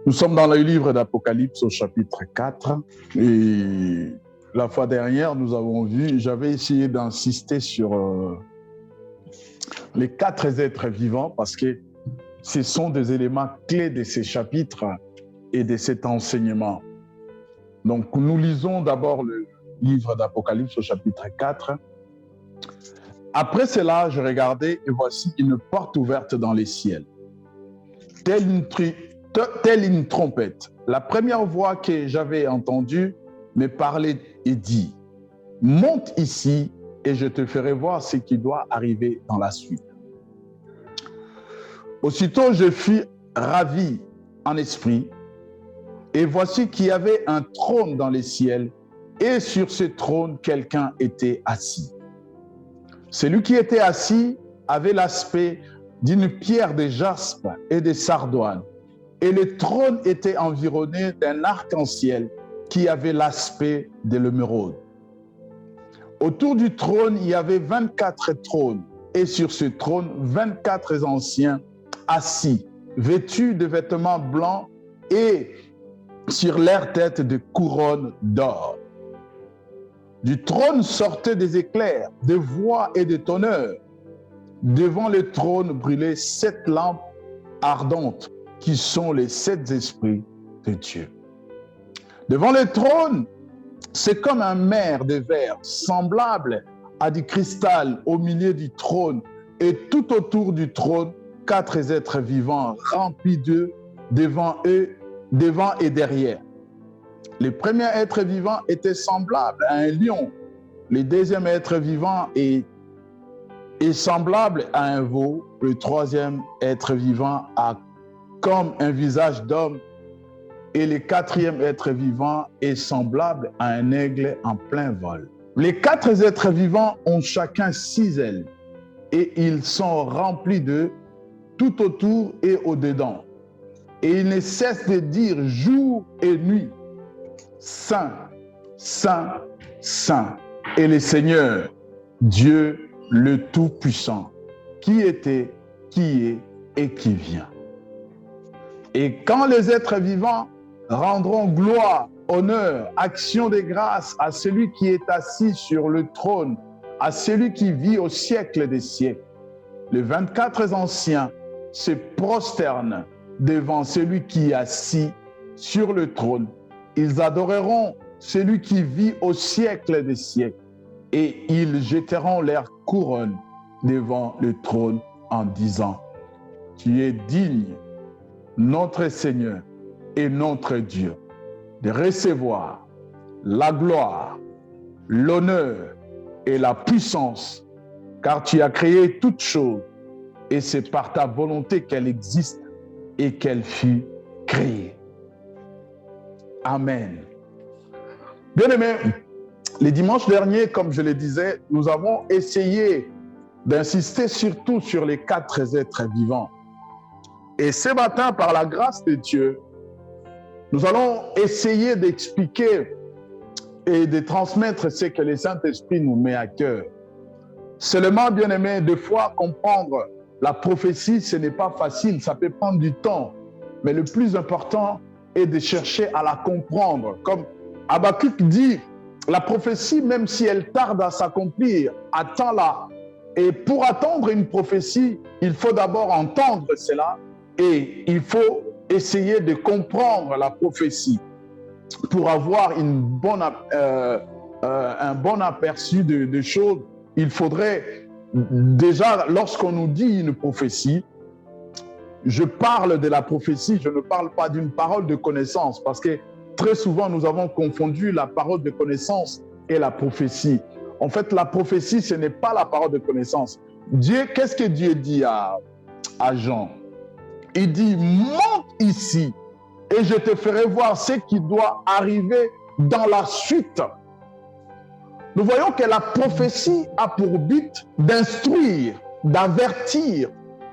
Nous sommes dans le livre d'Apocalypse au chapitre 4 et la fois dernière, nous avons vu, j'avais essayé d'insister sur les 4 êtres vivants parce que ce sont des éléments clés de ces chapitres et de cet enseignement. Donc, nous lisons d'abord le livre d'Apocalypse au chapitre 4. Après cela, je regardais et voici une porte ouverte dans les ciels, telle une trompette. La première voix que j'avais entendue me parlait et dit, « Monte ici et je te ferai voir ce qui doit arriver dans la suite. » Aussitôt, je fus ravi en esprit et voici qu'il y avait un trône dans les ciels et sur ce trône, quelqu'un était assis. Celui qui était assis avait l'aspect d'une pierre de jaspe et de sardoine. Et le trône était environné d'un arc-en-ciel qui avait l'aspect de l'émeraude. Autour du trône, il y avait 24 trônes. Et sur ce trône, 24 anciens assis, vêtus de vêtements blancs et sur leurs têtes de couronnes d'or. Du trône sortaient des éclairs, des voix et des tonneurs. Devant le trône brûlaient 7 lampes ardentes qui sont les 7 esprits de Dieu. Devant le trône, c'est comme un mer de verre semblable à du cristal au milieu du trône et tout autour du trône, 4 êtres vivants remplis d'eux devant et derrière. Le premier être vivant était semblable à un lion. Le deuxième être vivant est semblable à un veau. Le troisième être vivant a comme un visage d'homme. Et le quatrième être vivant est semblable à un aigle en plein vol. Les 4 êtres vivants ont chacun 6 ailes et ils sont remplis d'eux tout autour et au-dedans. Et ils ne cessent de dire jour et nuit, Saint, Saint, Saint est le Seigneur, Dieu le Tout-Puissant, qui était, qui est et qui vient. Et quand les êtres vivants rendront gloire, honneur, action de grâce à celui qui est assis sur le trône, à celui qui vit au siècle des siècles, les 24 anciens se prosternent devant celui qui est assis sur le trône. Ils adoreront celui qui vit au siècle des siècles et ils jetteront leur couronne devant le trône en disant, « Tu es digne, notre Seigneur et notre Dieu, de recevoir la gloire, l'honneur et la puissance, car tu as créé toutes choses et c'est par ta volonté qu'elle existe et qu'elle fut créée. » Amen. Bien-aimés, les dimanches derniers, comme je le disais, nous avons essayé d'insister surtout sur les 4 êtres vivants. Et ce matin, par la grâce de Dieu, nous allons essayer d'expliquer et de transmettre ce que le Saint-Esprit nous met à cœur. Seulement, bien-aimés, des fois, comprendre la prophétie, ce n'est pas facile, ça peut prendre du temps. Mais le plus important est de chercher à la comprendre. Comme Habakkuk dit, la prophétie, même si elle tarde à s'accomplir, attends-la. Et pour attendre une prophétie, il faut d'abord entendre cela et il faut essayer de comprendre la prophétie pour avoir un bon aperçu de choses. Il faudrait déjà, lorsqu'on nous dit une prophétie, je parle de la prophétie, je ne parle pas d'une parole de connaissance, parce que très souvent, nous avons confondu la parole de connaissance et la prophétie. En fait, la prophétie, ce n'est pas la parole de connaissance. Dieu, qu'est-ce que Dieu dit à Jean? Il dit, monte ici et je te ferai voir ce qui doit arriver dans la suite. Nous voyons que la prophétie a pour but d'instruire, d'avertir,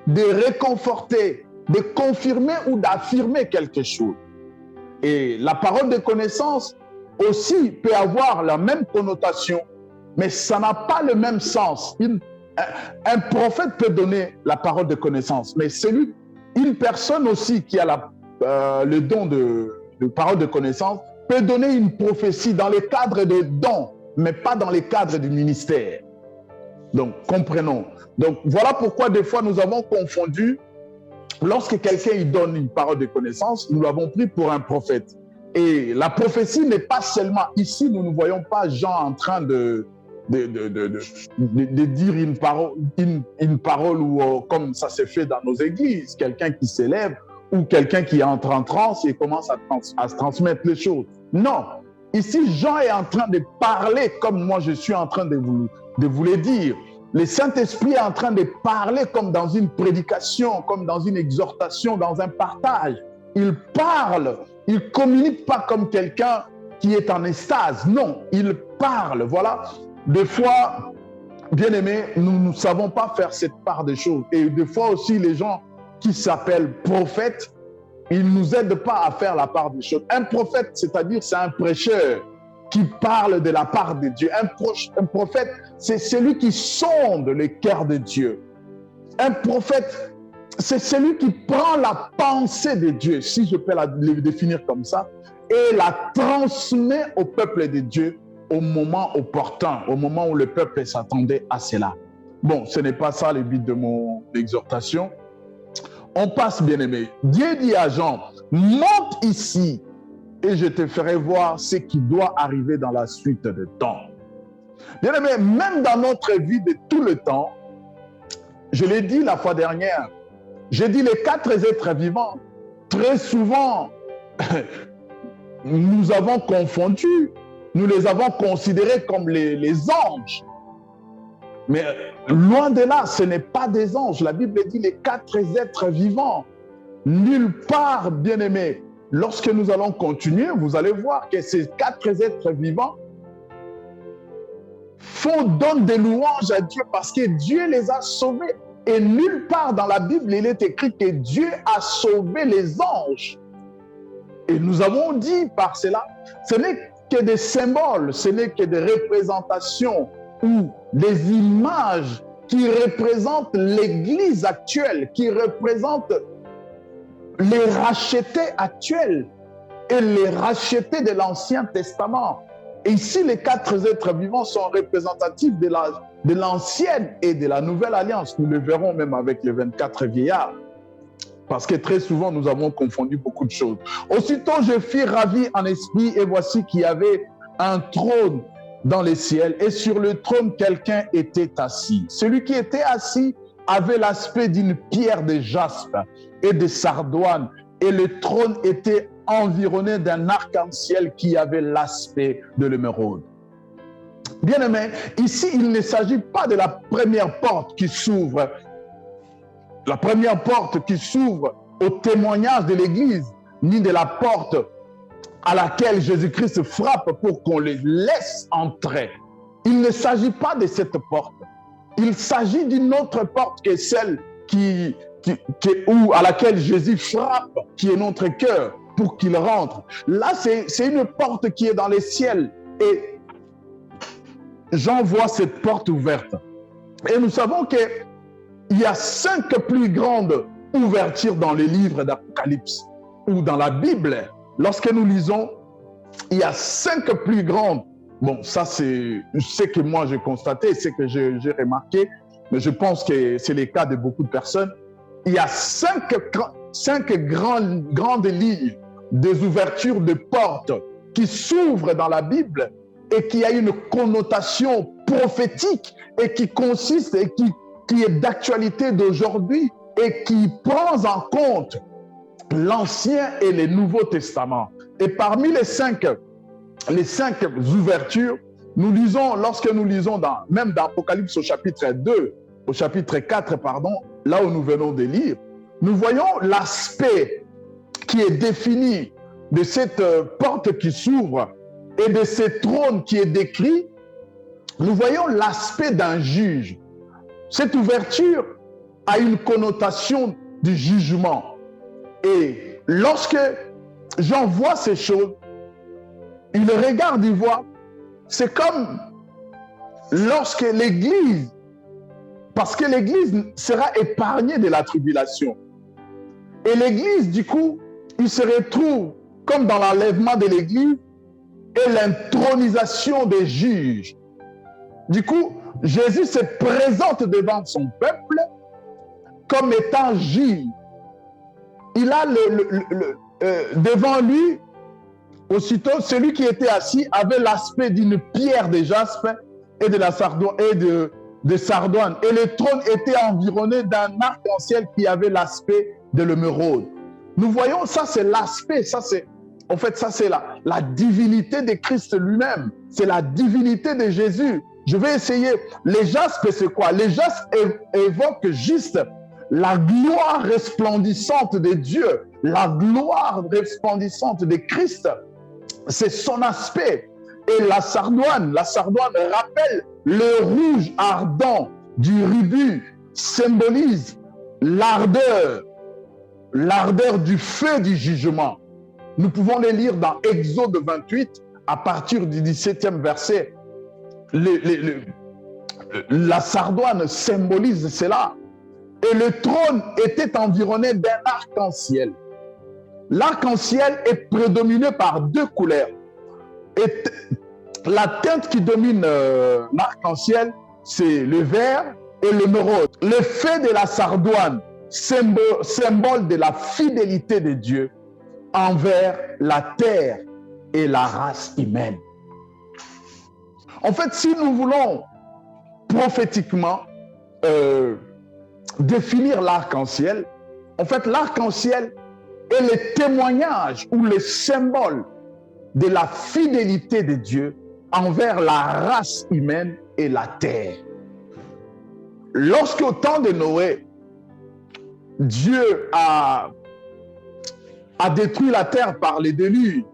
de réconforter, de confirmer ou d'affirmer quelque chose. Et la parole de connaissance aussi peut avoir la même connotation, mais ça n'a pas le même sens. Un prophète peut donner la parole de connaissance, mais une personne aussi qui a le don de parole de connaissance peut donner une prophétie dans le cadre des dons, mais pas dans le cadre du ministère. Donc, comprenons. Donc, voilà pourquoi des fois nous avons confondu, lorsque quelqu'un il donne une parole de connaissance, nous l'avons pris pour un prophète. Et la prophétie n'est pas seulement, ici nous ne voyons pas Jean en train de dire une parole ou comme ça se fait dans nos églises, quelqu'un qui s'élève ou quelqu'un qui entre en transe et commence à se transmettre les choses. Non, ici Jean est en train de parler comme moi je suis en train de vous le dire. Le Saint-Esprit est en train de parler comme dans une prédication, comme dans une exhortation, dans un partage. Il parle, il ne communique pas comme quelqu'un qui est en extase. Non, il parle. Voilà. Des fois, bien aimés, nous ne savons pas faire cette part des choses. Et des fois aussi, les gens qui s'appellent prophètes, ils ne nous aident pas à faire la part des choses. Un prophète, c'est-à-dire c'est un prêcheur qui parle de la part de Dieu. Un prophète, c'est celui qui sonde le cœur de Dieu. Un prophète, c'est celui qui prend la pensée de Dieu, si je peux le définir comme ça, et la transmet au peuple de Dieu au moment opportun, au moment où le peuple s'attendait à cela. Bon, ce n'est pas ça le but de mon exhortation. On passe, bien-aimé. Dieu dit à Jean, monte ici et je te ferai voir ce qui doit arriver dans la suite de temps. Bien-aimé, même dans notre vie de tout le temps, je l'ai dit la fois dernière, j'ai dit les 4 êtres vivants, très souvent, nous avons confondu, nous les avons considérés comme les anges. Mais loin de là, ce n'est pas des anges. La Bible dit les 4 êtres vivants. Nulle part, bien-aimés. Lorsque nous allons continuer, vous allez voir que ces 4 êtres vivants donnent des louanges à Dieu parce que Dieu les a sauvés. Et nulle part dans la Bible, il est écrit que Dieu a sauvé les anges. Et nous avons dit par cela, ce n'est que des symboles, ce n'est que des représentations ou des images qui représentent l'Église actuelle, qui représentent les rachetés actuels et les rachetés de l'Ancien Testament. Et ici, les 4 êtres vivants sont représentatifs de l'Ancienne et de la Nouvelle Alliance. Nous le verrons même avec les 24 vieillards. Parce que très souvent, nous avons confondu beaucoup de choses. Aussitôt, je fus ravi en esprit et voici qu'il y avait un trône dans les ciels et sur le trône, quelqu'un était assis. Celui qui était assis avait l'aspect d'une pierre de jaspe et de sardoine et le trône était environné d'un arc-en-ciel qui avait l'aspect de l'émeraude. Bien-aimés, ici, il ne s'agit pas de la première porte qui s'ouvre. La première porte qui s'ouvre au témoignage de l'Église, ni de la porte à laquelle Jésus-Christ frappe pour qu'on les laisse entrer. Il ne s'agit pas de cette porte. Il s'agit d'une autre porte que celle à laquelle Jésus frappe, qui est notre cœur, pour qu'il rentre. Là, c'est une porte qui est dans les ciels. Et Jean voit cette porte ouverte. Et nous savons qu'il y a 5 plus grandes ouvertures dans les livres d'Apocalypse ou dans la Bible. Lorsque nous lisons, il y a 5 plus grandes. Bon, ça c'est ce que moi j'ai constaté, ce que j'ai remarqué, mais je pense que c'est le cas de beaucoup de personnes. Il y a 5 grandes lignes des ouvertures de portes qui s'ouvrent dans la Bible et qui a une connotation prophétique et qui consiste et qui est d'actualité d'aujourd'hui et qui prend en compte l'Ancien et le Nouveau Testament. Et parmi les 5 ouvertures, nous lisons, lorsque nous lisons même dans Apocalypse au chapitre 2, au chapitre 4, pardon, là où nous venons de lire, nous voyons l'aspect qui est défini de cette porte qui s'ouvre et de ce trône qui est décrit. Nous voyons l'aspect d'un juge. Cette ouverture a une connotation du jugement. Et lorsque Jean voit ces choses, il regarde, il voit, c'est comme lorsque l'Église, parce que l'Église sera épargnée de la tribulation. Et l'Église, du coup, il se retrouve comme dans l'enlèvement de l'Église et l'intronisation des juges. Du coup, Jésus se présente devant son peuple comme étant juge. Il a devant lui, aussitôt, celui qui était assis avait l'aspect d'une pierre de jaspe et de sardoine. Et le trône était environné d'un arc-en-ciel qui avait l'aspect de l'émeraude. Nous voyons, ça c'est l'aspect, ça c'est la divinité de Christ lui-même. C'est la divinité de Jésus. Je vais essayer. Les jaspes, c'est quoi? Les jaspes évoquent juste la gloire resplendissante de Dieu, la gloire resplendissante de Christ. C'est son aspect. Et la sardoine rappelle le rouge ardent du rubis, symbolise l'ardeur du feu du jugement. Nous pouvons les lire dans Exode 28, à partir du 17e verset. La sardoine symbolise cela. Et le trône était environné d'un arc-en-ciel. L'arc-en-ciel est prédominé par deux couleurs. Et la teinte qui domine l'arc-en-ciel, c'est le vert et l'émeraude. Le fait de la sardoine, symbole de la fidélité de Dieu envers la terre et la race humaine. En fait, si nous voulons prophétiquement définir l'arc-en-ciel, en fait, l'arc-en-ciel est le témoignage ou le symbole de la fidélité de Dieu envers la race humaine et la terre. Lorsqu'au temps de Noé, Dieu a détruit la terre par les déluges,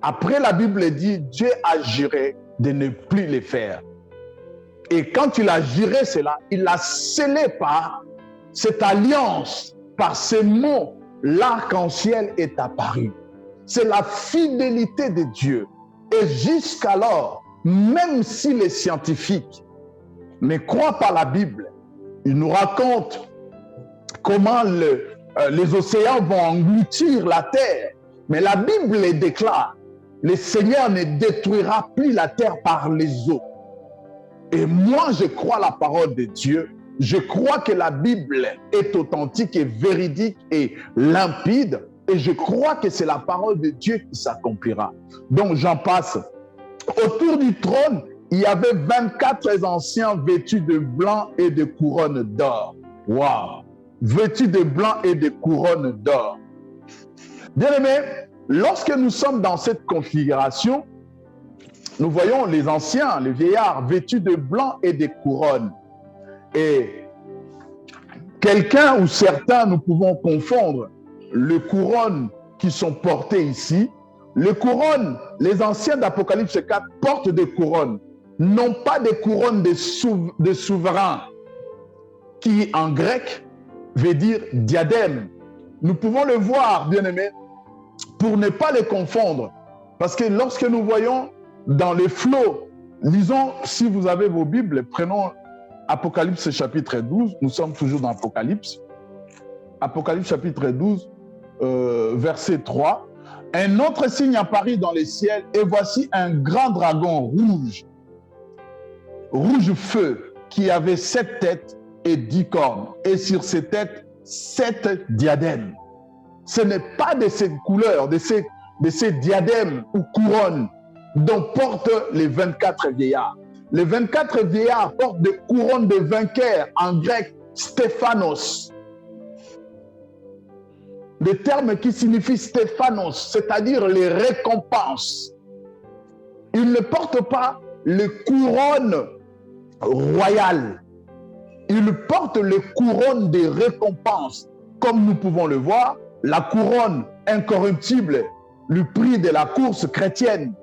après la Bible dit, Dieu a juré de ne plus les faire. Et quand il a juré cela, il a scellé par cette alliance, par ces mots, l'arc-en-ciel est apparu. C'est la fidélité de Dieu. Et jusqu'alors, même si les scientifiques ne croient pas la Bible, ils nous racontent comment les océans vont engloutir la terre. Mais la Bible les déclare, le Seigneur ne détruira plus la terre par les eaux. Et moi, je crois la parole de Dieu. Je crois que la Bible est authentique et véridique et limpide. Et je crois que c'est la parole de Dieu qui s'accomplira. Donc, j'en passe. Autour du trône, il y avait 24 anciens vêtus de blanc et de couronnes d'or. Waouh! Vêtus de blanc et de couronnes d'or. Bien-aimés, lorsque nous sommes dans cette configuration, nous voyons les anciens, les vieillards, vêtus de blanc et de couronnes. Et quelqu'un ou certains, nous pouvons confondre les couronnes qui sont portées ici. Les couronnes, les anciens d'Apocalypse 4 portent des couronnes, non pas des couronnes de souverains, qui en grec veut dire diadème. Nous pouvons le voir, bien-aimés, pour ne pas les confondre. Parce que lorsque nous voyons dans les flots, lisons, si vous avez vos Bibles, prenons Apocalypse chapitre 12, nous sommes toujours dans Apocalypse. Apocalypse chapitre 12, verset 3. Un autre signe apparut dans les ciels, et voici un grand dragon rouge, rouge feu, qui avait 7 têtes et 10 cornes, et sur ses têtes 7 diadèmes. Ce n'est pas de cette couleur, de ces diadèmes ou couronnes dont portent les 24 vieillards. Les 24 vieillards portent des couronnes de vainqueurs, en grec Stéphanos. Le terme qui signifie Stéphanos, c'est-à-dire les récompenses. Ils ne portent pas les couronnes royales. Ils portent les couronnes des récompenses. Comme nous pouvons le voir, la couronne incorruptible, le prix de la course chrétienne.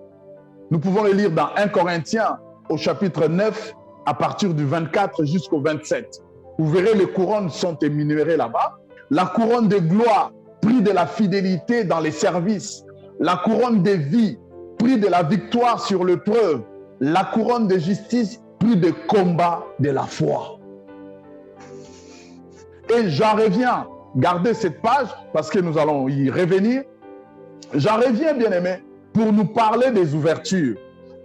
Nous pouvons le lire dans 1 Corinthiens au chapitre 9, à partir du 24 jusqu'au 27. Vous verrez, les couronnes sont énumérées là-bas. La couronne de gloire, prix de la fidélité dans les services. La couronne de vie, prix de la victoire sur l'épreuve. La couronne de justice, prix de combat de la foi. Et j'en reviens Gardez cette page parce que nous allons y revenir. J'en reviens, bien-aimés, pour nous parler des ouvertures.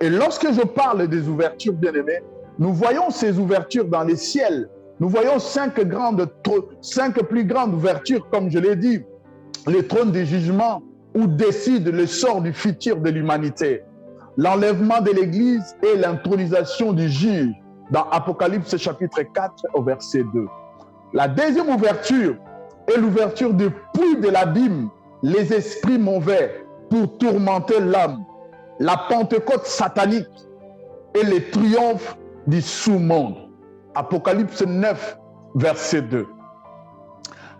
Et lorsque je parle des ouvertures, bien-aimés, nous voyons ces ouvertures dans les ciels. Nous voyons cinq plus grandes ouvertures, comme je l'ai dit, les trônes du jugement où décide le sort du futur de l'humanité. L'enlèvement de l'Église et l'intronisation du juge dans Apocalypse chapitre 4 au verset 2. La deuxième ouverture est l'ouverture du puits de l'abîme, les esprits mauvais pour tourmenter l'homme, la Pentecôte satanique et le triomphe du sous-monde. Apocalypse 9, verset 2.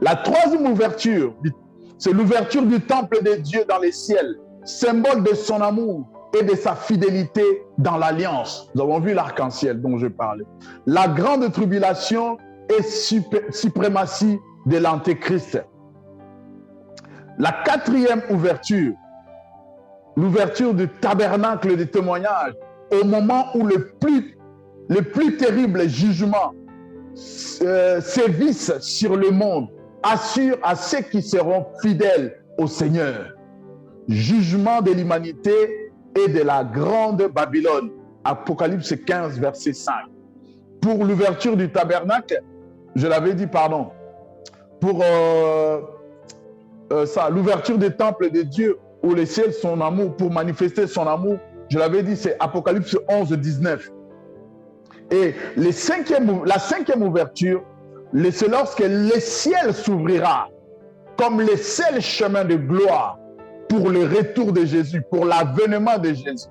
La troisième ouverture, c'est l'ouverture du temple de Dieu dans les ciels, symbole de son amour et de sa fidélité dans l'alliance. Nous avons vu l'arc-en-ciel dont je parlais. La grande tribulation et suprématie de l'Antéchrist. La quatrième ouverture, l'ouverture du tabernacle de témoignage, au moment où le plus terrible jugement sévisse sur le monde, assure à ceux qui seront fidèles au Seigneur. Jugement de l'humanité et de la grande Babylone. Apocalypse 15, verset 5. Pour l'ouverture du tabernacle, je l'avais dit, pardon, pour l'ouverture des temples de Dieu où les ciels son amour, pour manifester son amour, je l'avais dit, c'est Apocalypse 11, 19. Et la cinquième ouverture, c'est lorsque le ciel s'ouvrira comme le seul chemin de gloire pour le retour de Jésus, pour l'avènement de Jésus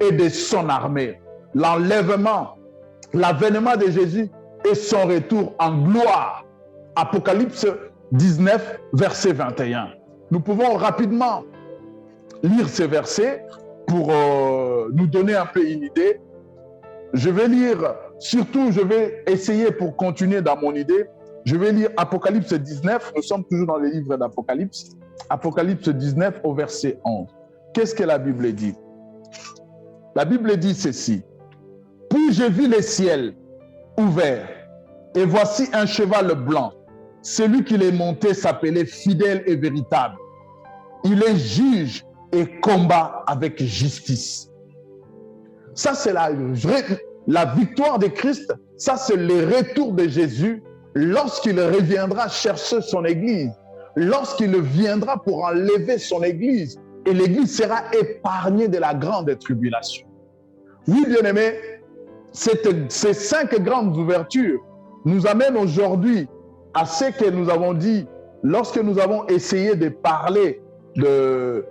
et de son armée. L'avènement de Jésus et son retour en gloire. Apocalypse 19, verset 21. Nous pouvons rapidement lire ces versets pour nous donner un peu une idée. Je vais lire, surtout je vais essayer pour continuer dans mon idée, je vais lire Apocalypse 19, nous sommes toujours dans le livre d'Apocalypse, Apocalypse 19 au verset 11. Qu'est-ce que la Bible dit? La Bible dit ceci: « Puis j'ai vu les ciels ouverts, et voici un cheval blanc. Celui qui l'est monté s'appelait Fidèle et Véritable. Il est juge et combat avec justice. » Ça, c'est la victoire de Christ. Ça, c'est le retour de Jésus lorsqu'il reviendra chercher son Église, lorsqu'il viendra pour enlever son Église, et l'Église sera épargnée de la grande tribulation. Oui, bien-aimés, ces cinq grandes ouvertures nous amènent aujourd'hui à ce que nous avons dit lorsque nous avons essayé de parler de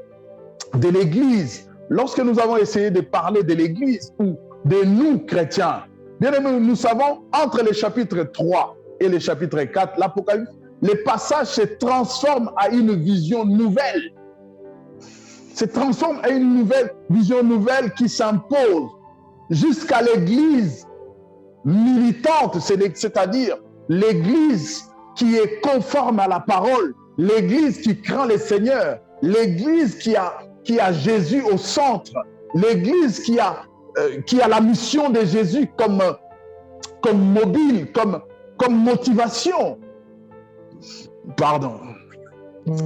l'Église, lorsque nous avons essayé de parler de l'Église ou de nous chrétiens. Bien aimés, nous savons, entre les chapitres 3 et les chapitres 4, l'Apocalypse, les passages se transforment à une vision nouvelle. Se transforment à une vision nouvelle qui s'impose jusqu'à l'Église militante, c'est-à-dire l'Église qui est conforme à la parole, l'Église qui craint le Seigneur, l'Église qui a Jésus au centre, l'Église qui a la mission de Jésus comme mobile, comme motivation. Pardon.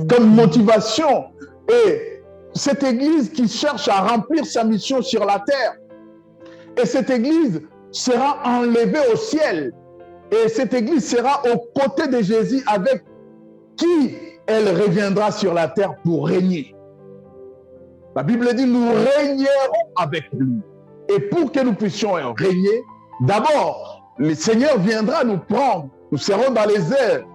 Comme motivation. Et cette Église qui cherche à remplir sa mission sur la terre. Et cette Église sera enlevée au ciel. Et cette Église sera aux côtés de Jésus avec qui elle reviendra sur la terre pour régner. La Bible dit, nous régnerons avec lui. Et pour que nous puissions régner, d'abord, le Seigneur viendra nous prendre. Nous serons dans les airs.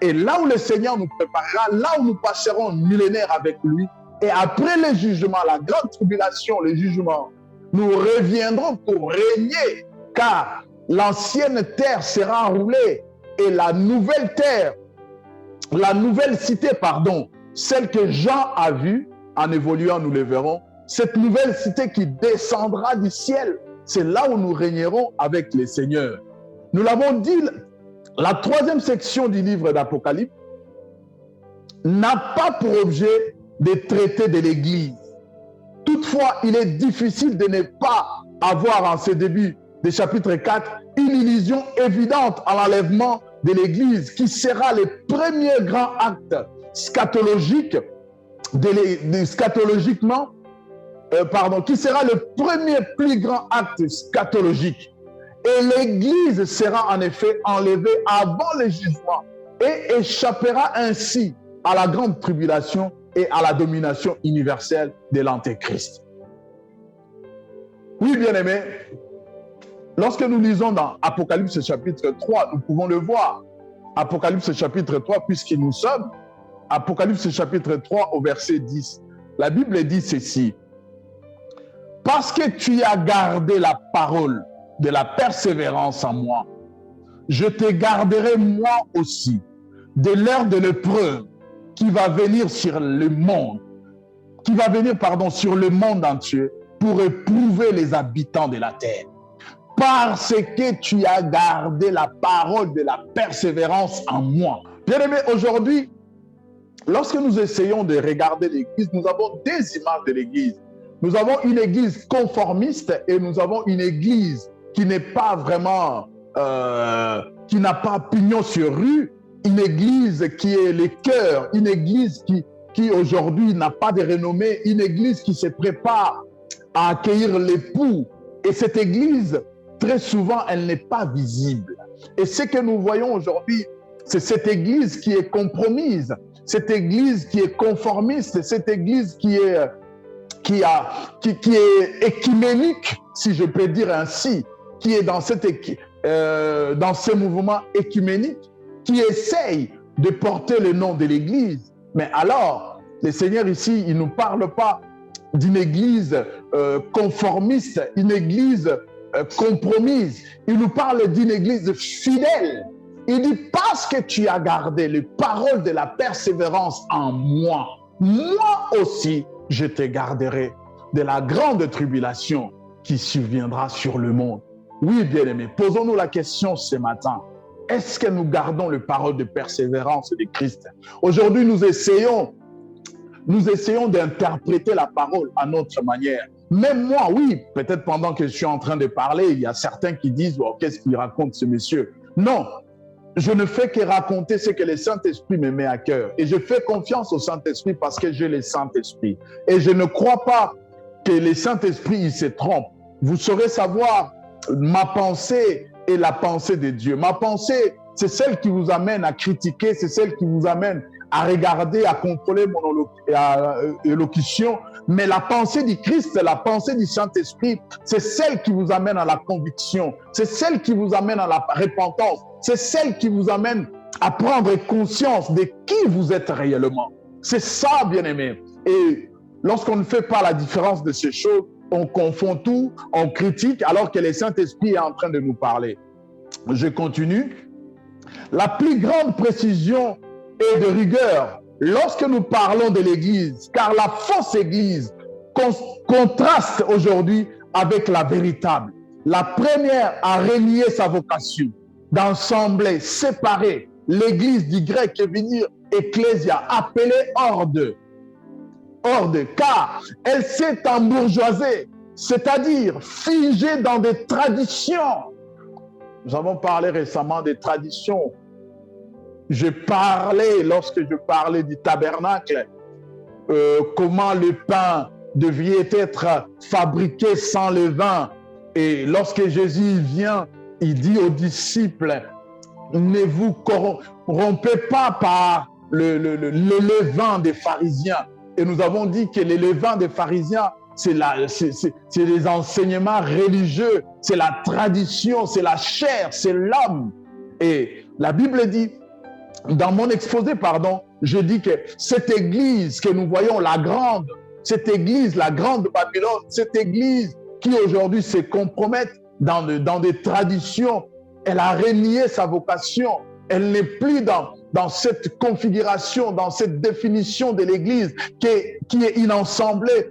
Et là où le Seigneur nous préparera, là où nous passerons un millénaire avec lui, et après le jugement, la grande tribulation, le jugement, nous reviendrons pour régner, car l'ancienne terre sera enroulée et la nouvelle terre, la nouvelle cité, celle que Jean a vue, en évoluant, nous le verrons, cette nouvelle cité qui descendra du ciel, c'est là où nous régnerons avec les seigneurs. Nous l'avons dit, la troisième section du livre d'Apocalypse n'a pas pour objet de traiter de l'Église. Toutefois, il est difficile de ne pas avoir en ce début des chapitres 4 une illusion évidente à l'enlèvement de l'Église, qui sera le premier grand acte scatologique, qui sera le premier plus grand acte scatologique. Et l'Église sera en effet enlevée avant le jugement et échappera ainsi à la grande tribulation et à la domination universelle de l'Antéchrist. Oui, bien-aimés, lorsque nous lisons dans Apocalypse chapitre 3, nous pouvons le voir. Apocalypse chapitre 3, puisque nous sommes, Apocalypse chapitre 3 au verset 10. La Bible dit ceci: « Parce que tu as gardé la parole de la persévérance en moi, je te garderai moi aussi de l'heure de l'épreuve qui va venir sur le monde, sur le monde entier pour éprouver les habitants de la terre. Parce que tu as gardé la parole de la persévérance en moi. » Bien-aimés, aujourd'hui, lorsque nous essayons de regarder l'Église, nous avons des images de l'Église. Nous avons une Église conformiste et nous avons une Église qui n'est pas vraiment, qui n'a pas pignon sur rue, une Église qui est le cœur, une Église qui aujourd'hui n'a pas de renommée, une Église qui se prépare à accueillir l'époux. Et cette Église, très souvent, elle n'est pas visible. Et ce que nous voyons aujourd'hui, c'est cette Église qui est compromise, cette Église qui est conformiste, cette Église qui est écuménique, si je peux dire ainsi, qui est dans ce mouvement écuménique, qui essaye de porter le nom de l'Église. Mais alors, le Seigneur ici, il ne nous parle pas d'une Église conformiste, une Église compromise. Il nous parle d'une Église fidèle. Il dit, parce que tu as gardé les paroles de la persévérance en moi, moi aussi, je te garderai de la grande tribulation qui surviendra sur le monde. Oui, bien-aimés, posons-nous la question ce matin. Est-ce que nous gardons les paroles de persévérance de Christ? Aujourd'hui, nous essayons d'interpréter la parole à notre manière. Même moi, oui, peut-être pendant que je suis en train de parler, il y a certains qui disent, oh, qu'est-ce qu'il raconte ce monsieur? Non, je ne fais que raconter ce que le Saint-Esprit me met à cœur. Et je fais confiance au Saint-Esprit parce que j'ai le Saint-Esprit. Et je ne crois pas que le Saint-Esprit, il se trompe. Vous saurez savoir ma pensée et la pensée de Dieu. Ma pensée, c'est celle qui vous amène à critiquer, c'est celle qui vous amène à regarder, à contrôler mon élocution. Mais la pensée du Christ, la pensée du Saint-Esprit, c'est celle qui vous amène à la conviction, c'est celle qui vous amène à la repentance, c'est celle qui vous amène à prendre conscience de qui vous êtes réellement. C'est ça, bien-aimé. Et lorsqu'on ne fait pas la différence de ces choses, on confond tout, on critique, alors que le Saint-Esprit est en train de nous parler. Je continue. La plus grande précision et de rigueur lorsque nous parlons de l'Église, car la fausse Église contraste aujourd'hui avec la véritable. La première a renié sa vocation d'ensembler, séparer l'Église du grec et venir ecclésia, appelée hors de, car elle s'est embourgeoisée, c'est-à-dire figée dans des traditions. Nous avons parlé récemment des traditions. Lorsque je parlais du tabernacle, comment le pain devait être fabriqué sans levain. Et lorsque Jésus vient, il dit aux disciples, ne vous corrompez pas par le levain des pharisiens. Et nous avons dit que le levain des pharisiens, c'est les enseignements religieux, c'est la tradition, c'est la chair, c'est l'homme. Et la Bible dit, dans mon exposé, je dis que cette église que nous voyons, cette église, la grande Babylone, cette église qui aujourd'hui se compromette dans des traditions, elle a renié sa vocation. Elle n'est plus dans cette configuration, dans cette définition de l'église qui est une assemblée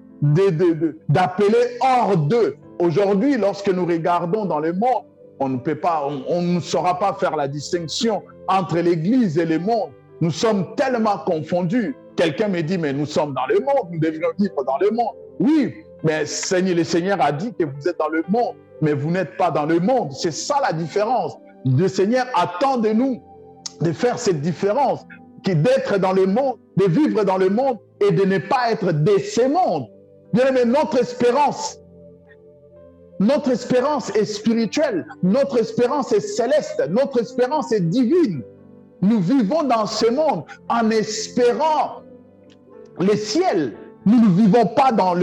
d'appeler hors d'eux. Aujourd'hui, lorsque nous regardons dans le monde, on ne saura pas faire la distinction entre l'Église et le monde. Nous sommes tellement confondus. Quelqu'un me dit, mais nous sommes dans le monde, nous devrions vivre dans le monde. Oui, mais le Seigneur a dit que vous êtes dans le monde, mais vous n'êtes pas dans le monde. C'est ça la différence. Le Seigneur attend de nous de faire cette différence, d'être dans le monde, de vivre dans le monde et de ne pas être de ce monde. Bien aimé, notre espérance est spirituelle, notre espérance est céleste, notre espérance est divine. Nous vivons dans ce monde en espérant le ciel. Nous ne vivons pas dans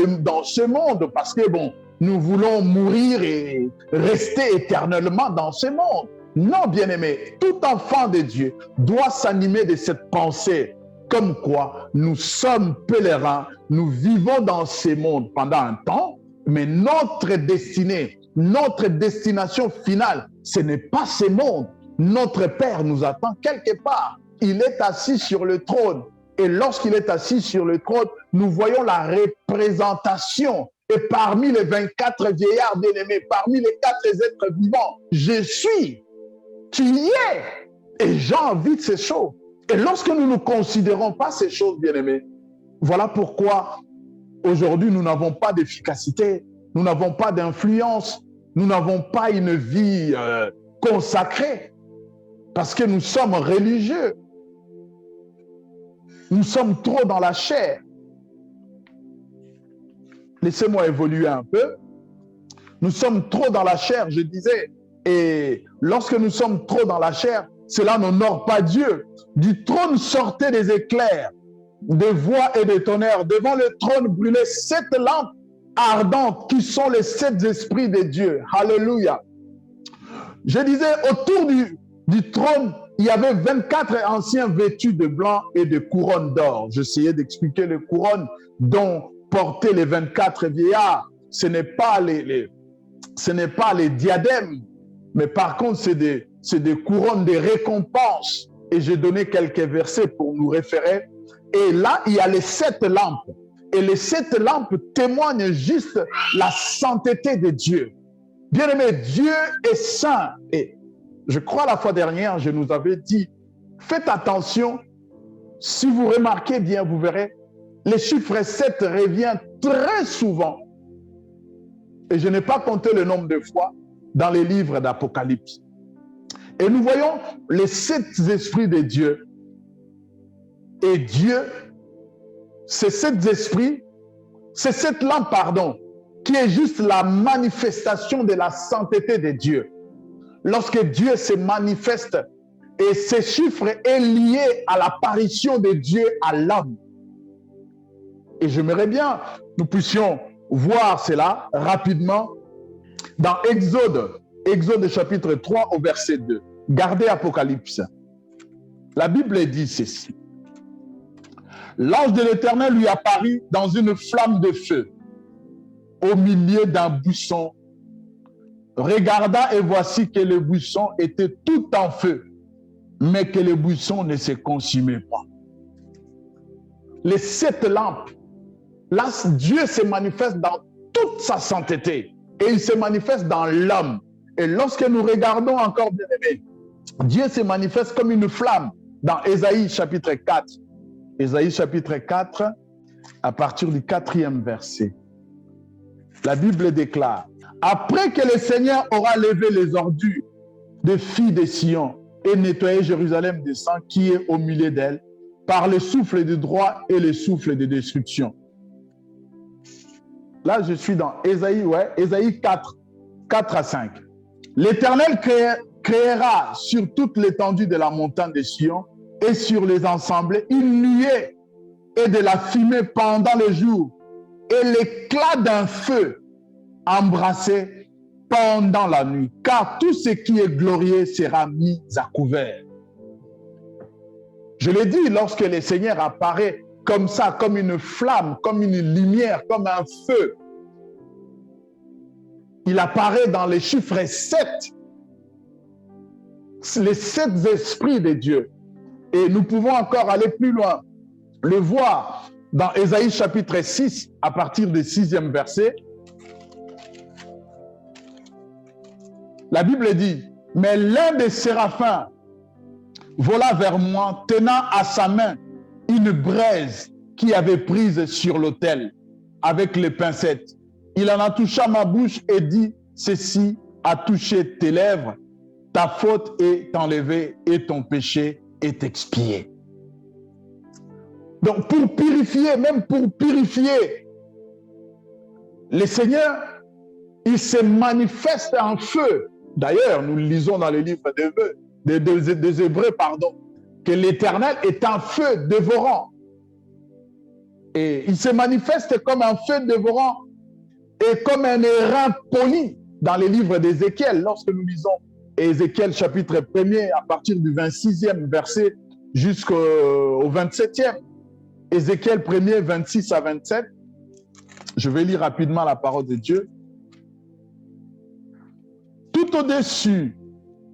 ce monde parce que, bon, nous voulons mourir et rester éternellement dans ce monde. Non, bien-aimé, tout enfant de Dieu doit s'animer de cette pensée, comme quoi nous sommes pèlerins, nous vivons dans ce monde pendant un temps, mais notre destinée, notre destination finale, ce n'est pas ce monde. Notre Père nous attend quelque part. Il est assis sur le trône. Et lorsqu'il est assis sur le trône, nous voyons la représentation. Et parmi les 24 vieillards bien-aimés, parmi les 4 êtres vivants, je suis, tu y es. Et j'ai envie de ces choses. Et lorsque nous ne considérons pas ces choses, bien-aimés, voilà pourquoi aujourd'hui nous n'avons pas d'efficacité, nous n'avons pas d'influence, nous n'avons pas une vie consacrée, parce que nous sommes religieux. Nous sommes trop dans la chair. Laissez-moi évoluer un peu. Nous sommes trop dans la chair, je disais. Et lorsque nous sommes trop dans la chair, cela n'honore pas Dieu. Du trône sortaient des éclairs, des voix et des tonnerres. Devant le trône brûlaient 7 lampes ardentes qui sont les 7 esprits de Dieu. Alléluia. Je disais, autour du trône, il y avait 24 anciens vêtus de blanc et de couronnes d'or. J'essayais d'expliquer les couronnes dont portaient les 24 vieillards. Ce n'est pas les diadèmes, mais par contre, c'est des couronnes de récompense. Et j'ai donné quelques versets pour nous référer. Et là, il y a les 7 lampes. Et les 7 lampes témoignent juste la sainteté de Dieu. Bien-aimé, Dieu est saint. Et je crois la fois dernière, je nous avais dit, faites attention, si vous remarquez bien, vous verrez, le chiffre 7 revient très souvent. Et je n'ai pas compté le nombre de fois dans les livres d'Apocalypse. Et nous voyons les 7 esprits de Dieu. Et Dieu, ces 7 esprits, ces 7 lampes, pardon, qui est juste la manifestation de la sainteté de Dieu. Lorsque Dieu se manifeste, et ce chiffre est lié à l'apparition de Dieu à l'homme. Et j'aimerais bien que nous puissions voir cela rapidement dans Exode chapitre 3 au verset 2. Gardez Apocalypse. La Bible dit ceci. L'ange de l'Éternel lui apparut dans une flamme de feu au milieu d'un buisson. Regarda et voici que le buisson était tout en feu, mais que le buisson ne se consumait pas. Les 7 lampes, là, Dieu se manifeste dans toute sa sainteté et il se manifeste dans l'homme. Et lorsque nous regardons encore, bien aimé, Dieu se manifeste comme une flamme dans Ésaïe chapitre 4. Ésaïe chapitre 4, à partir du 4e verset. La Bible déclare, « Après que le Seigneur aura levé les ordures des filles de Sion et nettoyé Jérusalem du sang qui est au milieu d'elle, par le souffle de droit et le souffle de destruction. » Là, je suis dans Ésaïe 4, 4 à 5. « L'Éternel créera sur toute l'étendue de la montagne de Sion et sur les ensembles une nuée et de la fumée pendant le jour et l'éclat d'un feu embrassé pendant la nuit, car tout ce qui est glorieux sera mis à couvert. » Je l'ai dit, lorsque le Seigneur apparaît comme ça, comme une flamme, comme une lumière, comme un feu, il apparaît dans les chiffres 7, les 7 esprits de Dieu. Et nous pouvons encore aller plus loin, le voir dans Ésaïe chapitre 6, à partir du 6e verset. La Bible dit, « Mais l'un des séraphins vola vers moi, tenant à sa main une braise qui avait prise sur l'autel avec les pincettes. Il en a touché ma bouche et dit, « Ceci a touché tes lèvres, ta faute est enlevée et ton péché est expié. Donc pour purifier, même pour purifier, le Seigneur, il se manifeste en feu. D'ailleurs, nous lisons dans le livre des Hébreux, que l'Éternel est un feu dévorant. Et il se manifeste comme un feu dévorant et comme un airain poli dans les livres d'Ézéchiel. Lorsque nous lisons Ézéchiel chapitre 1er à partir du 26e verset jusqu'au 27e. Ézéchiel 1er, 26 à 27. Je vais lire rapidement la parole de Dieu. Tout au-dessus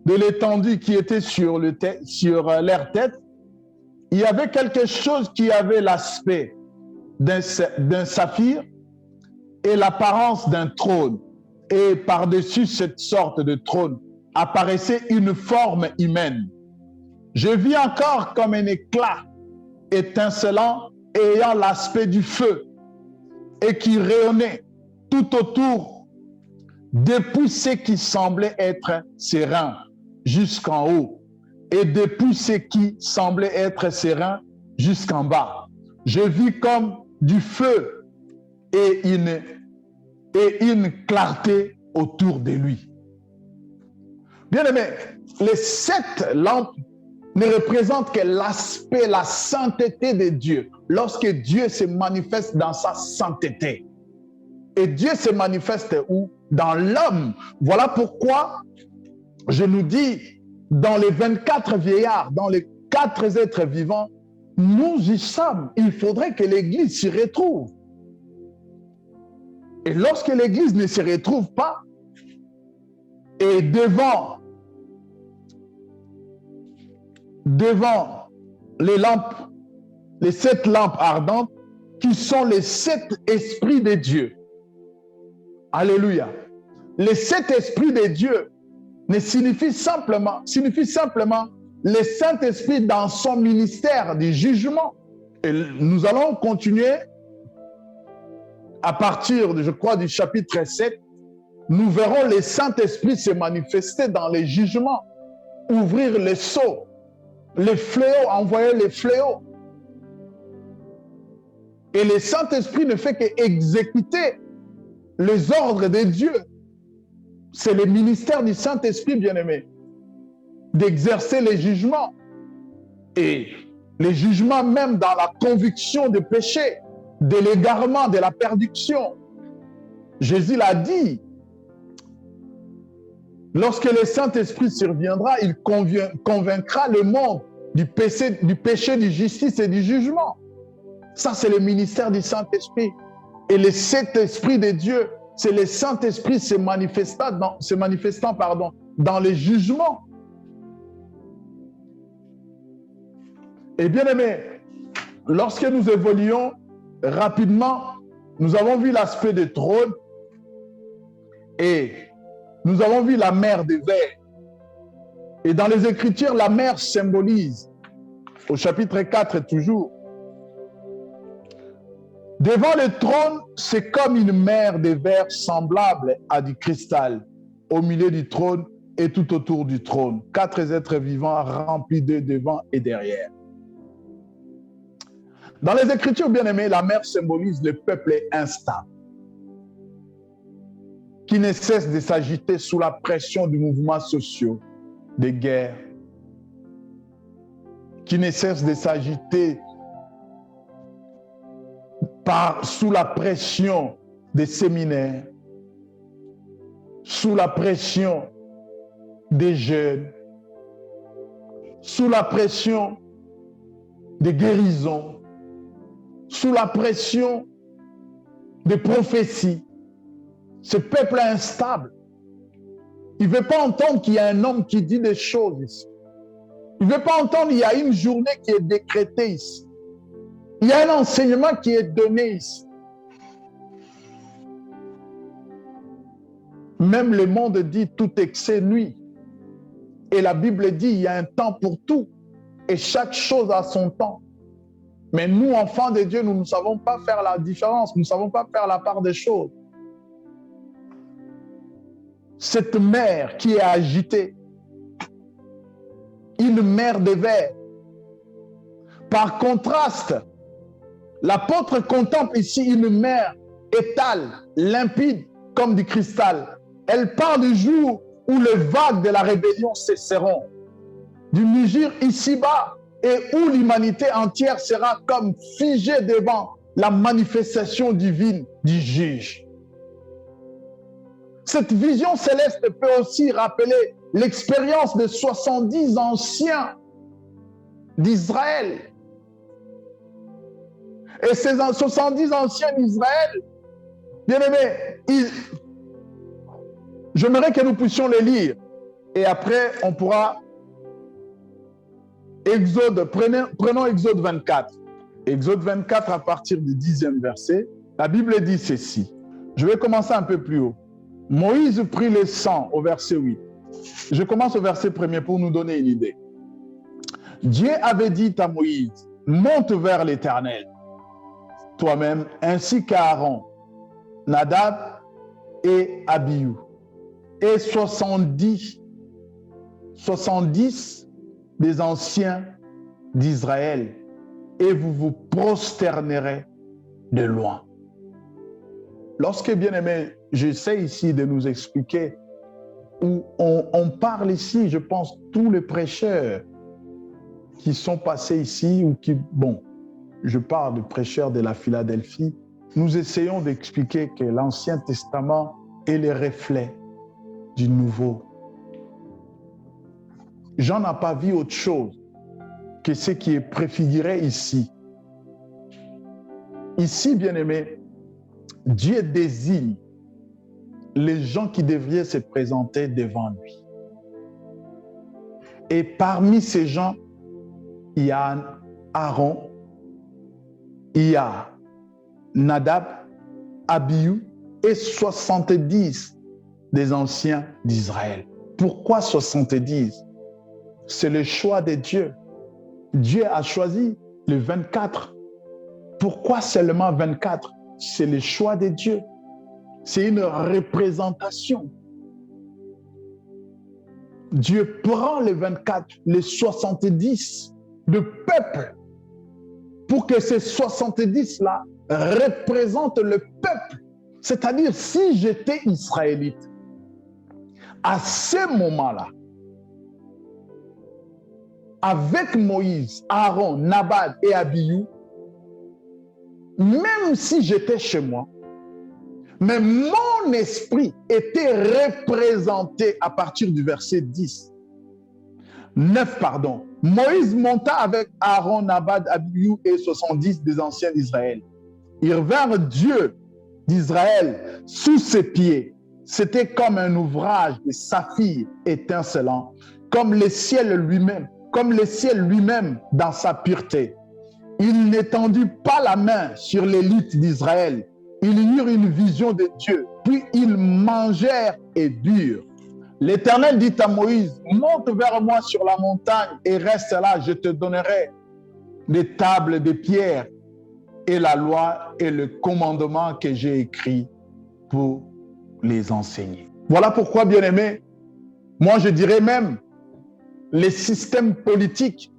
de l'étendue qui était sur leur tête, il y avait quelque chose qui avait l'aspect d'un saphir et l'apparence d'un trône. Et par-dessus cette sorte de trône apparaissait une forme humaine. Je vis encore comme un éclat étincelant et ayant l'aspect du feu et qui rayonnait tout autour depuis ce qui semblait être ses reins jusqu'en haut et depuis ce qui semblait être ses reins jusqu'en bas. Je vis comme du feu et une clarté autour de lui. Bien-aimés, les 7 lampes ne représentent que l'aspect, la sainteté de Dieu, lorsque Dieu se manifeste dans sa sainteté. Et Dieu se manifeste où? Dans l'homme. Voilà pourquoi je nous dis, dans les 24 vieillards, dans les 4 êtres vivants, nous y sommes. Il faudrait que l'Église s'y retrouve. Et lorsque l'Église ne se retrouve pas, et devant les lampes, les 7 lampes ardentes, qui sont les 7 esprits de Dieu. Alléluia. Les 7 esprits de Dieu ne signifient simplement le Saint-Esprit dans son ministère du jugement. Et nous allons continuer à partir, je crois, du chapitre 7. Nous verrons le Saint-Esprit se manifester dans les jugements, ouvrir les sceaux, les fléaux, envoyer les fléaux. Et le Saint-Esprit ne fait qu'exécuter les ordres de Dieu. C'est le ministère du Saint-Esprit, bien-aimé, d'exercer les jugements. Et les jugements même dans la conviction de péché, de l'égarement, de la perdition. Jésus l'a dit. Lorsque le Saint-Esprit surviendra, il convaincra le monde du péché, du justice et du jugement. Ça, c'est le ministère du Saint-Esprit. Et le Saint-Esprit de Dieu, c'est le Saint-Esprit se manifestant dans les jugements. Et bien aimé, lorsque nous évoluons rapidement, nous avons vu l'aspect des trônes et nous avons vu la mer des vers. Et dans les Écritures, la mer symbolise, au chapitre 4 toujours, devant le trône, c'est comme une mer de verre semblable à du cristal, au milieu du trône et tout autour du trône. 4 êtres vivants remplis d'eux devant et derrière. Dans les Écritures, bien aimés, la mer symbolise le peuple instable, qui ne cesse de s'agiter sous la pression du mouvement social, des guerres, qui ne cesse de s'agiter sous la pression des séminaires, sous la pression des jeunes, sous la pression des guérisons, sous la pression des prophéties. Ce peuple est instable. Il ne veut pas entendre qu'il y a un homme qui dit des choses ici. Il ne veut pas entendre qu'il y a une journée qui est décrétée ici. Il y a un enseignement qui est donné ici. Même le monde dit tout excès nuit. Et la Bible dit il y a un temps pour tout. Et chaque chose a son temps. Mais nous, enfants de Dieu, nous ne savons pas faire la différence. Nous ne savons pas faire la part des choses. Cette mer qui est agitée, une mer de verre. Par contraste, l'apôtre contemple ici une mer étale, limpide comme du cristal. Elle parle du jour où les vagues de la rébellion cesseront, du mugir ici-bas, et où l'humanité entière sera comme figée devant la manifestation divine du juge. Cette vision céleste peut aussi rappeler l'expérience de 70 anciens d'Israël. Et ces 70 anciens d'Israël, bien aimés, j'aimerais que nous puissions les lire. Et après, on pourra... prenons Exode 24. Exode 24 à partir du 10e verset. La Bible dit ceci. Je vais commencer un peu plus haut. Moïse prit le sang au verset 8. Je commence au verset 1er pour nous donner une idée. Dieu avait dit à Moïse, monte vers l'Éternel, toi-même, ainsi qu'Aaron, Nadab et Abihu, et 70 des anciens d'Israël, et vous vous prosternerez de loin. Lorsque, bien aimé, j'essaie ici de nous expliquer où on parle ici, je pense, tous les prêcheurs qui sont passés ici ou qui, bon, je parle de prêcheurs de la Philadelphie, nous essayons d'expliquer que l'Ancien Testament est le reflet du Nouveau. Jean n'a pas vu autre chose que ce qui est préfiguré ici. Ici, bien-aimé, Dieu désigne les gens qui devraient se présenter devant lui. Et parmi ces gens, il y a Aaron, il y a Nadab, Abihu et 70 des anciens d'Israël. Pourquoi 70? C'est le choix de Dieu. Dieu a choisi les 24. Pourquoi seulement 24? C'est le choix de Dieu. C'est une représentation. Dieu prend les 24, les 70 de peuple pour que ces 70-là représentent le peuple. C'est-à-dire, si j'étais israélite, à ce moment-là, avec Moïse, Aaron, Nadab et Abihu, même si j'étais chez moi, mais mon esprit était représenté à partir du verset 9, pardon. Moïse monta avec Aaron, Nadab, Abihu et 70 des anciens d'Israël. Ils vinrent Dieu d'Israël sous ses pieds. C'était comme un ouvrage de saphir étincelant, comme le ciel lui-même dans sa pureté. Il n'étendit pas la main sur l'élite d'Israël. Ils eurent une vision de Dieu, puis ils mangèrent et burent. L'Éternel dit à Moïse, monte vers moi sur la montagne et reste là, je te donnerai des tables de pierre et la loi et le commandement que j'ai écrit pour les enseigner. Voilà pourquoi, bien-aimés, moi je dirais même, les systèmes politiques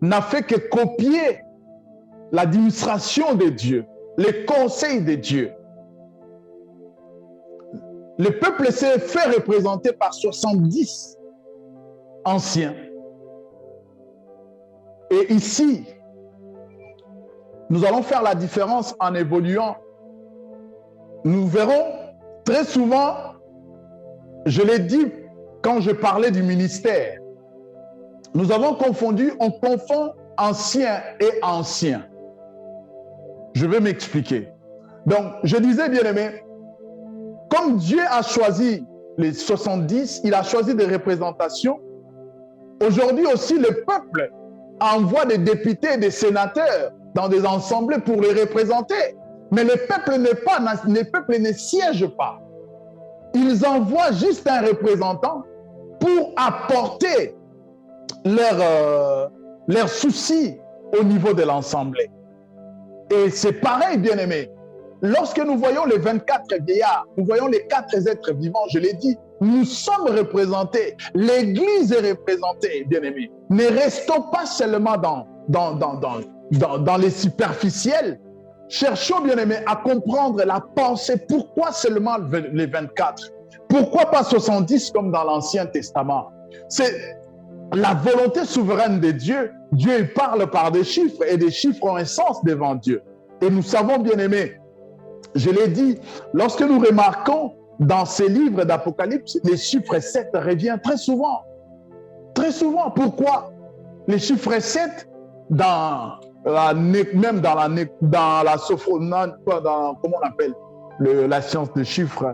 n'a fait que copier l'administration de Dieu, les conseils de Dieu. Le peuple s'est fait représenter par 70 anciens. Et ici, nous allons faire la différence en évoluant. Nous verrons très souvent, je l'ai dit quand je parlais du ministère, nous avons confondu, on confond ancien et ancien. Je vais m'expliquer. Donc, je disais, bien-aimé, comme Dieu a choisi les 70, il a choisi des représentations. Aujourd'hui aussi, le peuple envoie des députés et des sénateurs dans des assemblées pour les représenter. Mais le peuple ne siège pas. Ils envoient juste un représentant pour apporter leurs soucis au niveau de l'assemblée. Et c'est pareil, bien-aimé. Lorsque nous voyons les 24 vieillards, nous voyons les 4 êtres vivants, je l'ai dit, Nous sommes représentés. L'Église est représentée, bien-aimés. Ne restons pas seulement dans les superficiels. Cherchons, bien-aimés, à comprendre la pensée. Pourquoi seulement les 24? Pourquoi pas 70 comme dans l'Ancien Testament? C'est la volonté souveraine de Dieu. Dieu parle par des chiffres et des chiffres ont un sens devant Dieu. Et nous savons, bien-aimés, je l'ai dit, lorsque nous remarquons dans ces livres d'Apocalypse, les chiffres 7 reviennent très souvent. Très souvent. Pourquoi? Les chiffres 7, même dans la sophronie, comment on appelle la science des chiffres,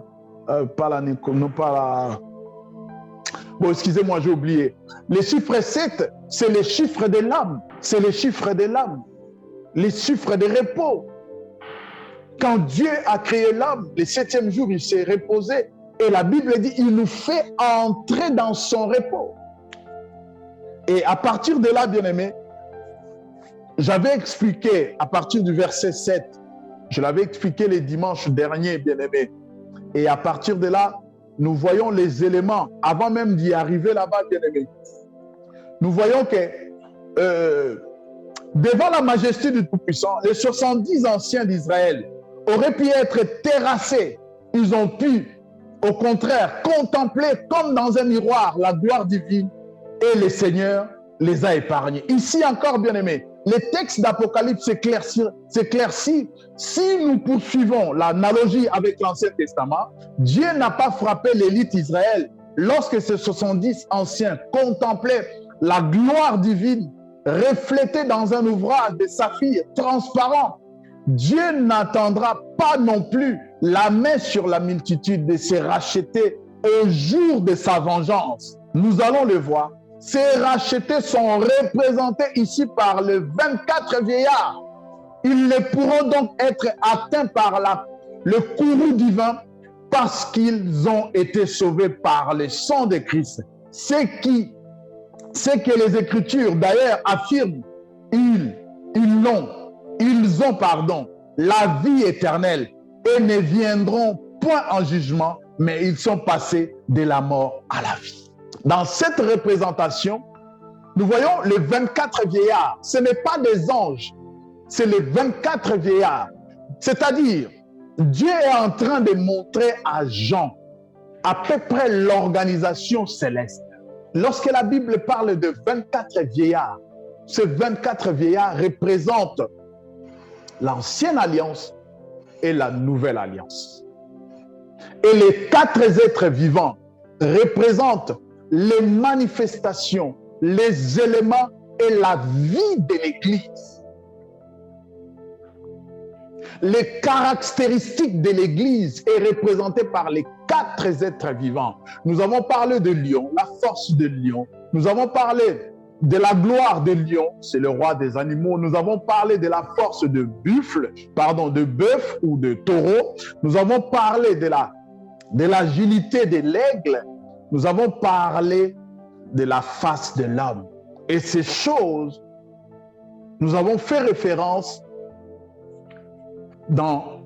Bon, excusez-moi, j'ai oublié. Les chiffres 7, c'est les chiffres de l'âme. C'est les chiffres de l'âme. Les chiffres de repos. Quand Dieu a créé l'homme, le 7e jour, il s'est reposé. Et la Bible dit, il nous fait entrer dans son repos. Et à partir de là, bien-aimé, j'avais expliqué, à partir du verset 7, je l'avais expliqué les dimanches derniers, bien-aimé. Et à partir de là, nous voyons les éléments, avant même d'y arriver là-bas, bien-aimé. Nous voyons que devant la majesté du Tout-Puissant, les 70 anciens d'Israël auraient pu être terrassés. Ils ont pu, au contraire, contempler comme dans un miroir la gloire divine et le Seigneur les a épargnés. Ici encore, bien-aimés, les textes d'Apocalypse s'éclaircissent. Si nous poursuivons l'analogie avec l'Ancien Testament, Dieu n'a pas frappé l'élite d'Israël lorsque ces 70 anciens contemplaient la gloire divine reflétée dans un ouvrage de saphir transparent. Dieu n'attendra pas non plus la main sur la multitude de ses rachetés au jour de sa vengeance. Nous allons le voir. Ces rachetés sont représentés ici par les 24 vieillards. Ils ne pourront donc être atteints par le courroux divin parce qu'ils ont été sauvés par le sang de Christ. C'est que les Écritures d'ailleurs affirment, ils ont la vie éternelle et ne viendront point en jugement, mais ils sont passés de la mort à la vie. Dans cette représentation, nous voyons les 24 vieillards. Ce n'est pas des anges, c'est les 24 vieillards. C'est-à-dire, Dieu est en train de montrer à Jean à peu près l'organisation céleste. Lorsque la Bible parle de 24 vieillards, ces 24 vieillards représentent l'ancienne alliance et la nouvelle alliance. Et les 4 êtres vivants représentent les manifestations, les éléments et la vie de l'Église. Les caractéristiques de l'Église est représentée par les 4 êtres vivants. Nous avons parlé de lion, la force de lion. Nous avons parlé de la gloire de lion, c'est le roi des animaux. Nous avons parlé de la force de bœuf ou de taureau. Nous avons parlé de l'agilité de l'aigle. Nous avons parlé de la face de l'homme. Et ces choses, nous avons fait référence dans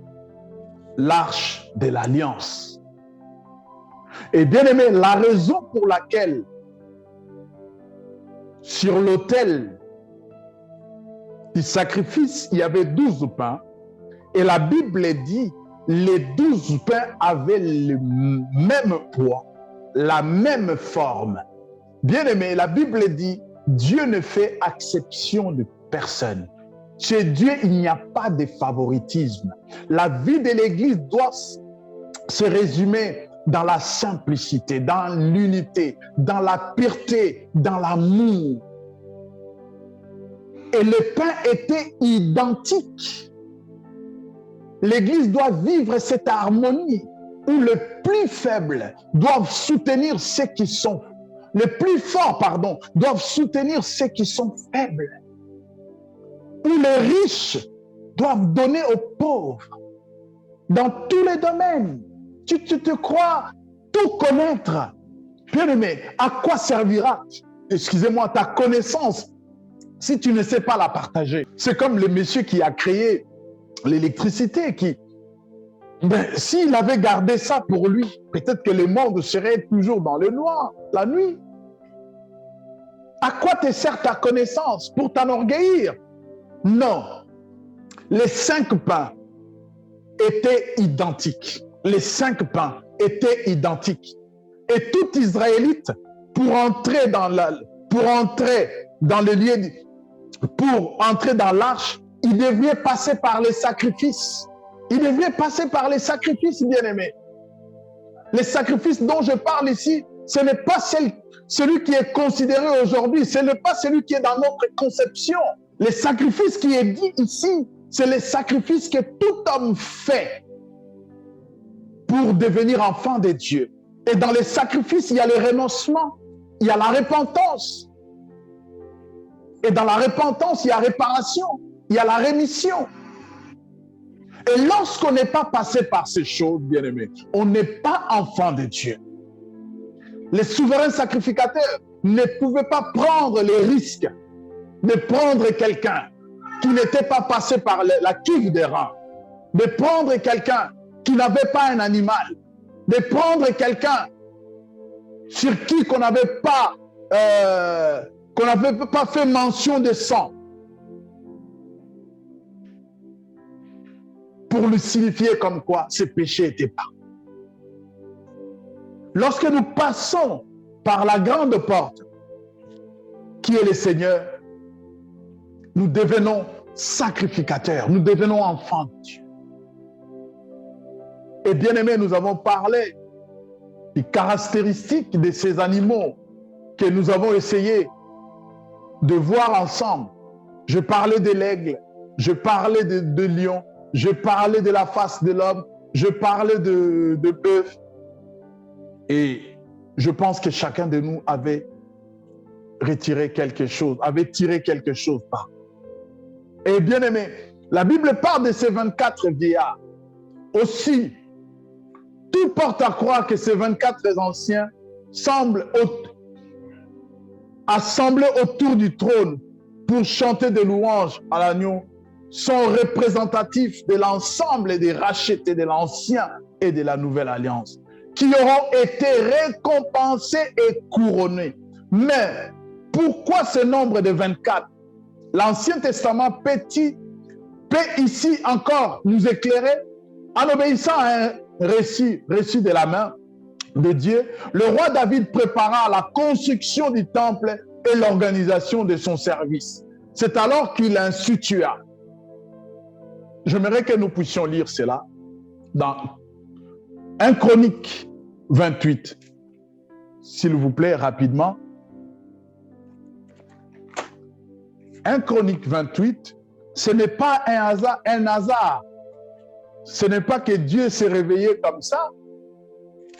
l'arche de l'alliance. Et bien aimé, la raison pour laquelle sur l'autel du sacrifice, il y avait 12 pains, et la Bible dit les 12 pains avaient le même poids, la même forme. Bien aimé, la Bible dit Dieu ne fait exception de personne. Chez Dieu, il n'y a pas de favoritisme. La vie de l'Église doit se résumer dans la simplicité, dans l'unité, dans la pureté, dans l'amour. Et le pain était identique. L'Église doit vivre cette harmonie où les plus faibles doivent soutenir ceux qui sont, les plus forts, doivent soutenir ceux qui sont faibles. Où les riches doivent donner aux pauvres. Dans tous les domaines. Tu te crois tout connaître. Bien aimé, à quoi servira, excusez-moi, ta connaissance si tu ne sais pas la partager? C'est comme le monsieur qui a créé l'électricité, qui Mais s'il avait gardé ça pour lui, peut-être que le monde serait toujours dans le noir, la nuit. À quoi te sert ta connaissance? Pour t'enorgueillir? Non. Les 5 pains étaient identiques. Les 5 pains étaient identiques. Et tout Israélite, pour entrer dans le lieu, pour entrer dans l'arche, il devait passer par les sacrifices. Il devait passer par les sacrifices, bien-aimés. Les sacrifices dont je parle ici, ce n'est pas celui qui est considéré aujourd'hui, ce n'est pas celui qui est dans notre conception. Les sacrifices qui est dit ici, c'est les sacrifices que tout homme fait pour devenir enfant de Dieu. Et dans les sacrifices, il y a le renoncement, il y a la repentance. Et dans la repentance, il y a réparation, il y a la rémission. Et lorsqu'on n'est pas passé par ces choses, bien-aimés, on n'est pas enfant de Dieu. Les souverains sacrificateurs ne pouvaient pas prendre les risques de prendre quelqu'un qui n'était pas passé par la cuve des reins, de prendre quelqu'un qui n'avait pas un animal, de prendre quelqu'un sur qui qu'on n'avait pas fait mention de sang, pour le signifier comme quoi ce péché était pas. Lorsque nous passons par la grande porte, qui est le Seigneur, nous devenons sacrificateurs, nous devenons enfants de Dieu. Et bien aimé, nous avons parlé des caractéristiques de ces animaux que nous avons essayé de voir ensemble. Je parlais de l'aigle, je parlais de lion, je parlais de la face de l'homme, je parlais de bœuf. Et je pense que chacun de nous avait retiré quelque chose, avait tiré quelque chose par. Et bien aimé, la Bible parle de ces 24 vieillards. Aussi, tout porte à croire que ces 24 anciens semblent assemblés autour du trône pour chanter des louanges à l'agneau sont représentatifs de l'ensemble des rachetés de l'Ancien et de la Nouvelle Alliance, qui auront été récompensés et couronnés. Mais pourquoi ce nombre de 24? L'Ancien Testament peut ici encore nous éclairer en obéissant à un récit de la main de Dieu. Le roi David prépara la construction du temple et l'organisation de son service. C'est alors qu'il institua. J'aimerais que nous puissions lire cela dans 1 Chronique 28. S'il vous plaît, rapidement. 1 Chronique 28, ce n'est pas un hasard. Ce n'est pas que Dieu s'est réveillé comme ça.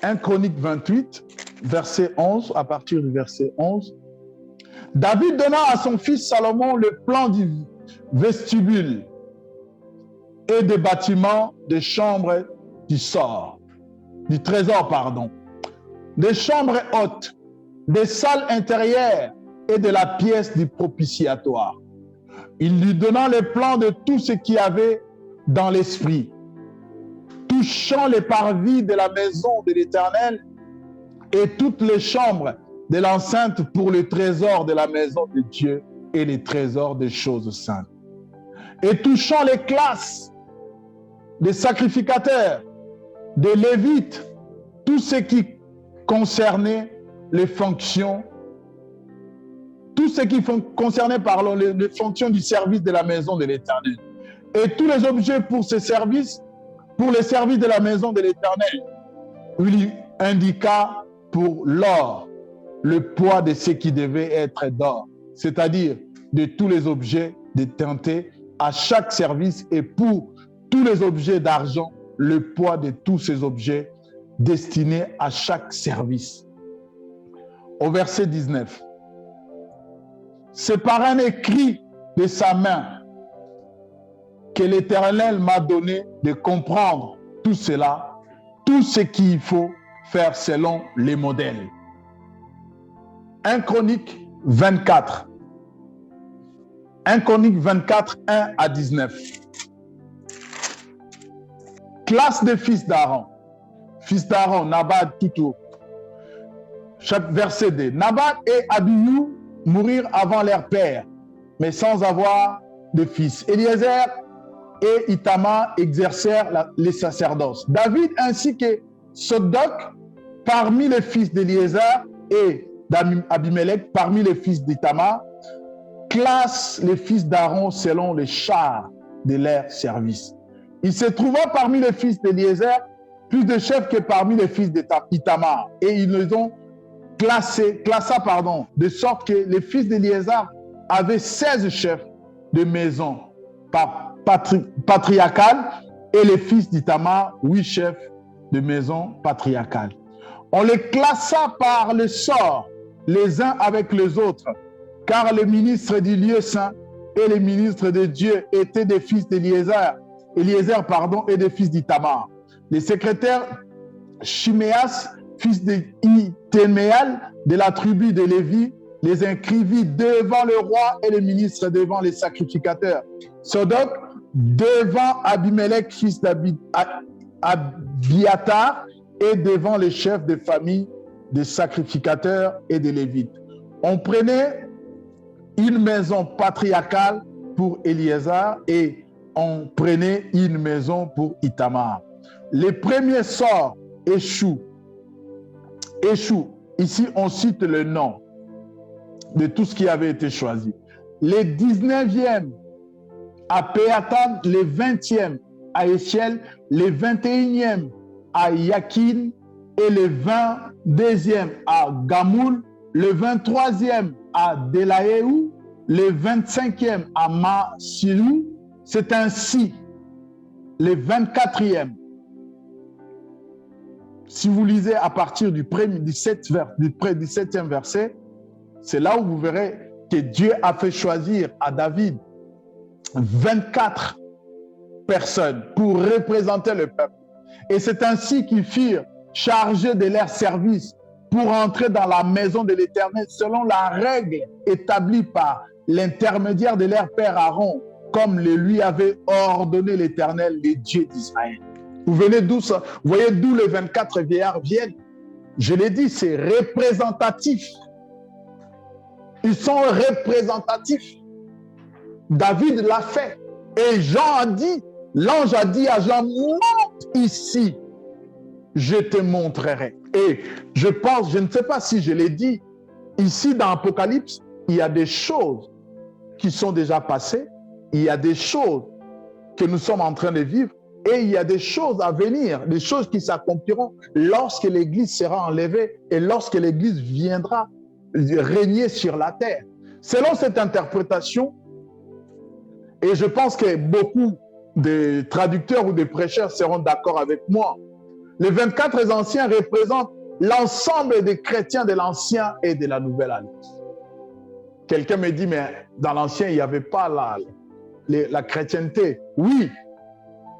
1 Chronique 28, verset 11, à partir du verset 11. David donna à son fils Salomon le plan du vestibule et des bâtiments des chambres du trésor, des chambres hautes, des salles intérieures et de la pièce du propitiatoire. Il lui donna le plan de tout ce qu'il y avait dans l'esprit, touchant les parvis de la maison de l'Éternel et toutes les chambres de l'enceinte pour le trésor de la maison de Dieu et les trésors des choses saintes. Et touchant les classes des sacrificateurs, des Lévites, tout ce qui concernait les fonctions, tout ce qui concernait les fonctions du service de la maison de l'Éternel. Et tous les objets pour ce service, pour le service de la maison de l'Éternel, il indiqua pour l'or le poids de ce qui devait être d'or, c'est-à-dire de tous les objets détentés à chaque service, et pour tous les objets d'argent, le poids de tous ces objets destinés à chaque service. Au verset 19, c'est par un écrit de sa main que l'Éternel m'a donné de comprendre tout cela, tout ce qu'il faut faire selon les modèles. 1 Chronique 24. 1 Chronique 24, 1 à 19. Classe des fils d'Aaron. Fils d'Aaron, Nadab, tout haut. Verset 2. Nadab et Abihu mourirent avant leur père, mais sans avoir de fils. Eliezer et Ithamar exercèrent les sacerdoces. David ainsi que Sodok, parmi les fils d'Eliezer, et d'Abimelech, parmi les fils d'Ithamar, classent les fils d'Aaron selon les chars de leur service. Il se trouva parmi les fils d'Eliezer plus de chefs que parmi les fils d'Ithamar, et ils les ont classa, de sorte que les fils d'Eliezer avaient 16 chefs de maison patriarcales, et les fils d'Ithamar, 8 chefs de maison patriarcales. On les classa par le sort, les uns avec les autres, car les ministres du lieu saint et les ministres de Dieu étaient des fils d'Eliezer, et des fils d'Ithamar. Les secrétaires Chiméas, fils d'Ithéméal, de la tribu de Lévi, les inscrivit devant le roi et les ministres devant les sacrificateurs. Sodok devant Abimelech, fils d'Abiatar, et devant les chefs de famille des sacrificateurs et des Lévites. On prenait une maison patriarcale pour Eliezer et on prenait une maison pour Ithamar. Les premiers sorts échouent. Ici, on cite le nom de tout ce qui avait été choisi. Les 19e à Péatan, les 20e à Échiel, les 21e à Yakin et les 22e à Gamoul, le 23e à Delaéou, le 25e à Masilou. C'est ainsi les 24e. Si vous lisez à partir du 17e verset, c'est là où vous verrez que Dieu a fait choisir à David 24 personnes pour représenter le peuple. Et c'est ainsi qu'ils furent chargés de leur service pour entrer dans la maison de l'Éternel selon la règle établie par l'intermédiaire de leur père Aaron, comme le lui avait ordonné l'Éternel, le Dieu d'Israël. Vous voyez d'où les 24 vieillards viennent. Je l'ai dit, c'est représentatif. Ils sont représentatifs. David l'a fait. Et l'ange a dit à Jean, monte ici, je te montrerai. Et je ne sais pas si je l'ai dit, ici dans Apocalypse, il y a des choses qui sont déjà passées, il y a des choses que nous sommes en train de vivre, et il y a des choses à venir, des choses qui s'accompliront lorsque l'Église sera enlevée et lorsque l'Église viendra régner sur la terre. Selon cette interprétation, et je pense que beaucoup de traducteurs ou de prêcheurs seront d'accord avec moi, les 24 anciens représentent l'ensemble des chrétiens de l'Ancien et de la Nouvelle Alliance. Quelqu'un me dit, mais dans l'Ancien, il n'y avait pas la chrétienté. Oui,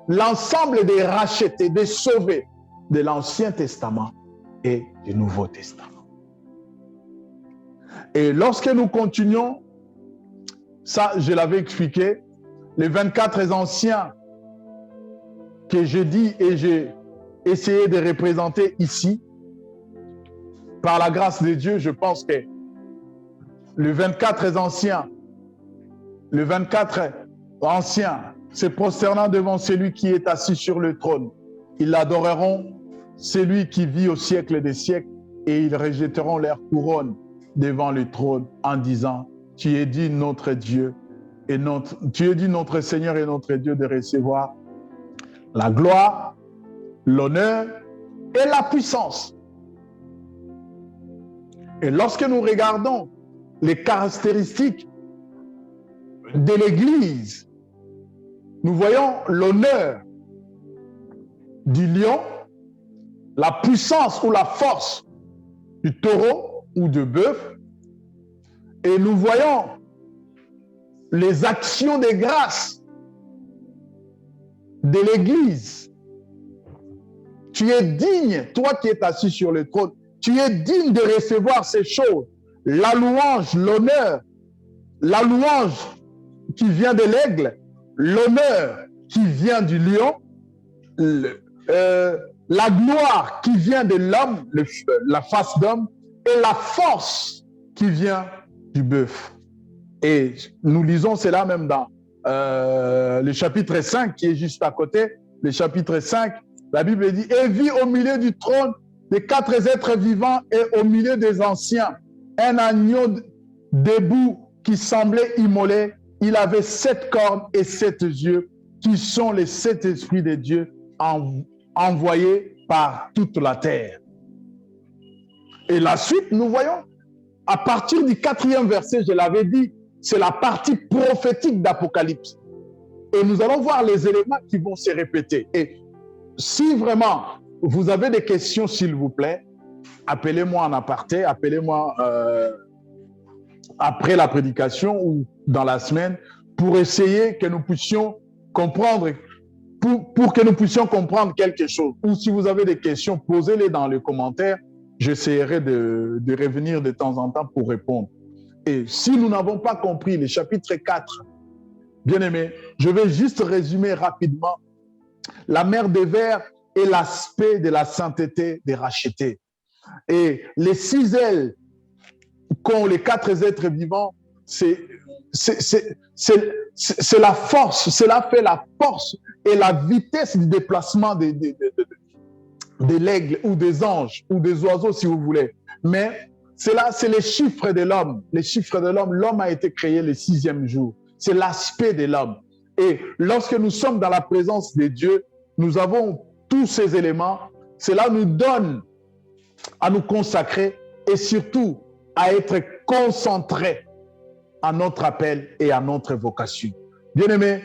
l'ensemble des rachetés, des sauvés de l'Ancien Testament et du Nouveau Testament. Et lorsque nous continuons, ça je l'avais expliqué, les 24 anciens que j'ai dit et j'ai essayé de représenter ici, par la grâce de Dieu, je pense que les 24 anciens se prosternant devant celui qui est assis sur le trône, ils adoreront celui qui vit au siècle des siècles et ils rejetteront leur couronne devant le trône en disant, tu es dit notre Dieu et tu es dit notre Seigneur et notre Dieu de recevoir la gloire, l'honneur et la puissance. Et lorsque nous regardons les caractéristiques de l'Église, nous voyons l'honneur du lion, la puissance ou la force du taureau ou du bœuf, et nous voyons les actions de grâce de l'Église. Tu es digne, toi qui es assis sur le trône, tu es digne de recevoir ces choses. La louange, l'honneur, la louange qui vient de l'aigle, l'honneur qui vient du lion, la gloire qui vient de l'homme, la face d'homme, et la force qui vient du bœuf. Et nous lisons cela même dans le chapitre 5 qui est juste à côté. Le chapitre 5, la Bible dit « Et vit au milieu du trône des 4 êtres vivants et au milieu des anciens un agneau debout qui semblait immolé. Il avait 7 cornes et 7 yeux, qui sont les 7 esprits de Dieu envoyés par toute la terre. » Et la suite, nous voyons, à partir du 4e verset, je l'avais dit, c'est la partie prophétique d'Apocalypse. Et nous allons voir les éléments qui vont se répéter. Et si vraiment vous avez des questions, s'il vous plaît, appelez-moi en aparté, appelez-moi après la prédication ou dans la semaine pour essayer que nous puissions comprendre, pour que nous puissions comprendre quelque chose. Ou si vous avez des questions, posez-les dans les commentaires. J'essaierai de revenir de temps en temps pour répondre. Et si nous n'avons pas compris le chapitre 4, bien aimé, je vais juste résumer rapidement la mer des vers et l'aspect de la sainteté des rachetés. Et les 6 ailes qu'ont les 4 êtres vivants, c'est la force, cela fait la force et la vitesse du déplacement de l'aigle ou des anges ou des oiseaux si vous voulez. Mais cela, c'est les chiffres de l'homme. Les chiffres de l'homme, l'homme a été créé le 6e jour. C'est l'aspect de l'homme. Et lorsque nous sommes dans la présence de Dieu, nous avons tous ces éléments. Cela nous donne à nous consacrer et surtout à être concentrés à notre appel et à notre vocation. Bien-aimés,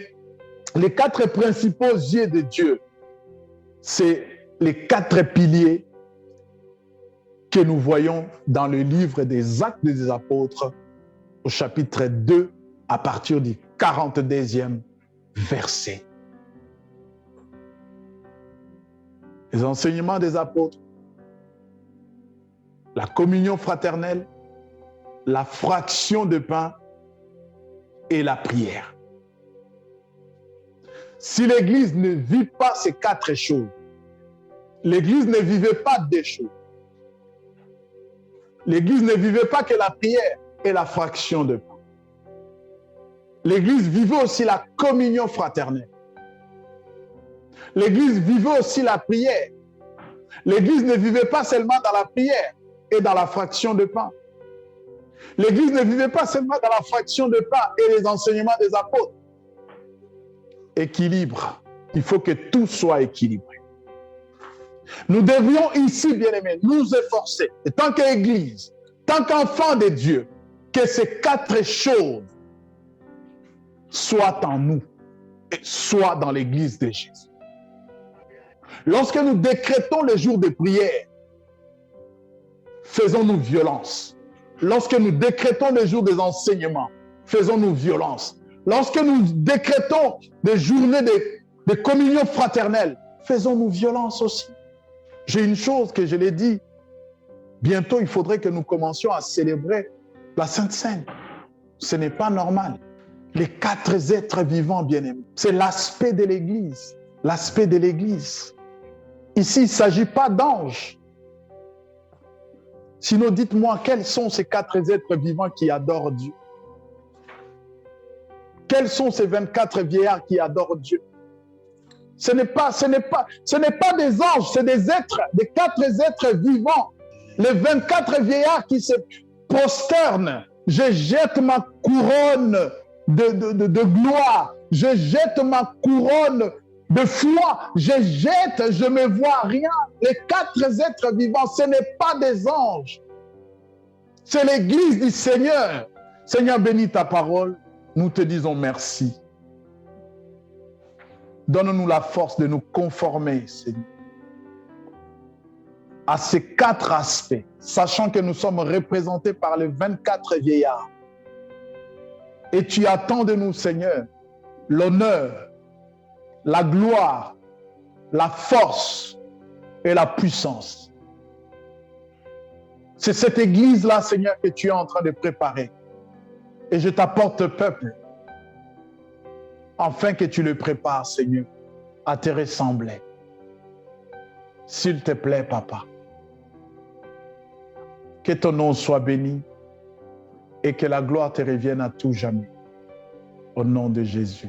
les 4 principaux yeux de Dieu, c'est les 4 piliers que nous voyons dans le livre des Actes des Apôtres au chapitre 2 à partir du 42e verset. Les enseignements des apôtres, la communion fraternelle, la fraction de pain et la prière. Si l'Église ne vit pas ces 4 choses, l'Église ne vivait pas des choses. L'Église ne vivait pas que la prière et la fraction de pain. L'Église vivait aussi la communion fraternelle. L'Église vivait aussi la prière. L'Église ne vivait pas seulement dans la prière et dans la fraction de pain. L'Église ne vivait pas seulement dans la fraction de pain et les enseignements des apôtres. Équilibre. Il faut que tout soit équilibré. Nous devrions ici, bien-aimés, nous efforcer, en tant qu'Église, tant qu'enfants de Dieu, que ces 4 choses soient en nous et soient dans l'Église de Jésus. Lorsque nous décrétons les jours de prière, faisons-nous violence. Lorsque nous décrétons les jours des enseignements, faisons-nous violence. Lorsque nous décrétons des journées de communion fraternelle, faisons-nous violence aussi. J'ai une chose que je l'ai dit, bientôt il faudrait que nous commencions à célébrer la Sainte Seine. Ce n'est pas normal. Les 4 êtres vivants, bien-aimés, c'est l'aspect de l'Église. L'aspect de l'Église. Ici, il ne s'agit pas d'anges. Sinon, dites-moi, quels sont ces 4 êtres vivants qui adorent Dieu? Quels sont ces 24 vieillards qui adorent Dieu? Ce n'est pas des anges, c'est des êtres, des 4 êtres vivants. Les 24 vieillards qui se prosternent. Je jette ma couronne de gloire. Je jette ma couronne de foi. Je me vois rien. Les 4 êtres vivants, ce n'est pas des anges. C'est l'Église du Seigneur. Seigneur, bénis ta parole. Nous te disons merci. Donne-nous la force de nous conformer, Seigneur, à ces 4 aspects, sachant que nous sommes représentés par les 24 vieillards. Et tu attends de nous, Seigneur, l'honneur, la gloire, la force et la puissance. C'est cette église-là, Seigneur, que tu es en train de préparer. Et je t'apporte peuple, afin que tu le prépares, Seigneur, à te ressembler. S'il te plaît, papa, que ton nom soit béni et que la gloire te revienne à tout jamais. Au nom de Jésus.